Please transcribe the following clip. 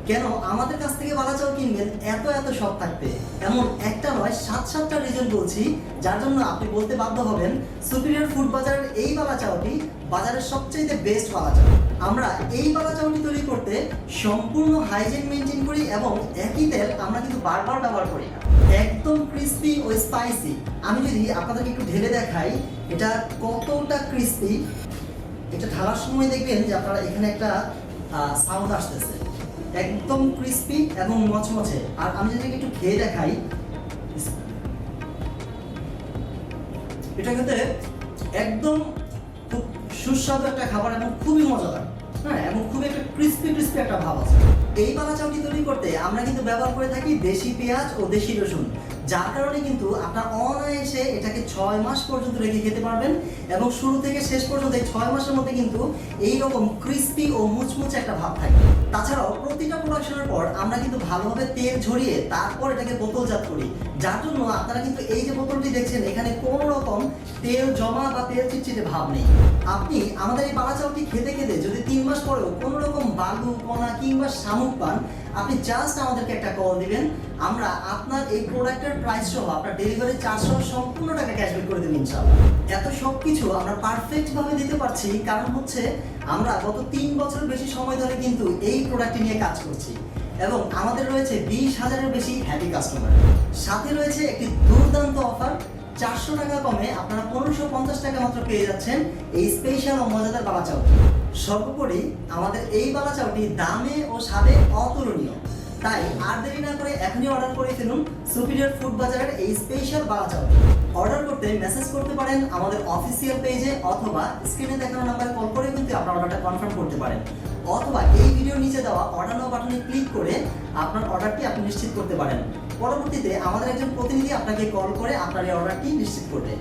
কেন আমাদের কাছ থেকে বালা চাল কিনবেন এত এত শখ থাকতে? এমন একটা নয়, 7-7টা রিজন বলছি যার জন্য আপনি বলতে বাধ্য হবেন সুপিরিয়র ফুড বাজারের এই বালা চাউটি বাজারের সবচেয়ে বেস্ট বালা চাল। আমরা এই বালা চাউটি তৈরি করতে সম্পূর্ণ হাইজিন মেনটেন করি এবং একই তেল আমরা কিন্তু বারবার ব্যবহার করি না। একদম ক্রিস্পি ও স্পাইসি। আমি যদি আপনাদেরকে একটু ঢেলে দেখাই এটা কতটা ক্রিস্পি, এটা ঢালার সময় দেখবেন যে আপনারা এখানে একটা সাউন্ড আসতেছে, একদম ক্রিস্পি এবং মচমচে। আর আমি যদি একটু খেয়ে দেখাই, এটা খেতে একদম খুব সুস্বাদু একটা খাবার এবং খুবই মজাদার, হ্যাঁ, এবং খুবই একটা ক্রিস্পি ক্রিস্পি একটা ভাব আছে। এই বালা চাউটি তৈরি করতে আমরা কিন্তু ব্যবহার করে থাকি দেশি পেঁয়াজ ও দেশি রসুন, যার কারণে কিন্তু আপনার অনায়াসে এটাকে 6 মাস পর্যন্ত রেখে খেতে পারবেন এবং শুরু থেকে শেষ পর্যন্ত এই 6 মাসের মধ্যে কিন্তু এইরকম ক্রিস্পি ও মুচমুচে একটা ভাব থাকে। তাছাড়াও প্রতিটা প্রোডাকশনের পর আমরা কিন্তু ভালোভাবে তেল ঝরিয়ে তারপর এটাকে বোতলজাত করি, যার জন্য আপনারা কিন্তু এই যে বোতলটি দেখছেন এখানে কোনো রকম তেল জমা বা তেল চিটচিটে ভাব নেই। আপনি আমাদের এই বালা চাউটি খেতে খেতে যদি 3 মাস পরেও কোনো রকম বালু কণা কিংবা শামুক পান, আপনি জাস্ট আমাদেরকে একটা কল দিবেন, আমরা আপনার এই প্রোডাক্টের প্রাইস সহ আপনার ডেলিভারি চার্জ সহ সম্পূর্ণ টাকা ক্যাশব্যাক করে দেবেন ইনশাআল্লাহ। এত সব কিছু আমরা পারফেক্ট ভাবে দিতে পারছি কারণ হচ্ছে আমরা গত 3 বছরের বেশি সময় ধরে কিন্তু এই প্রোডাক্টটি নিয়ে কাজ করছি এবং আমাদের রয়েছে 20,000-এর বেশি হ্যাপি কাস্টমার। সাথে রয়েছে একটি দুর্দান্ত অফার, 400 টাকা কমে আপনারা 1550 টাকা মাত্র পেয়ে যাচ্ছেন এই স্পেশাল ও মজাদার বালা চাউটি। সর্বোপরি আমাদের এই বালা চাউটি দামে ও স্বাদে অতুলনীয়, তাই আর দেরি না করে এখনই অর্ডার করে ফেলুন সুপিরিয়র ফুড বাজারের এই স্পেশাল বালা চাউটি। অর্ডার করতে মেসেজ করতে পারেন আমাদের অফিসিয়াল পেজে অথবা স্ক্রিনে দেখানো নাম্বারে কল করে কিন্তু আপনার অর্ডারটা কনফার্ম করতে পারেন, অথবা এই ভিডিওর নিচে দেওয়া অর্ডার নাও বাটনে ক্লিক করে আপনার অর্ডারটি আপনি নিশ্চিত করতে পারেন। পরবর্তীতে আমাদের একজন প্রতিনিধি আপনাকে কল করে আপনার এই অর্ডারটি নিশ্চিত করবে।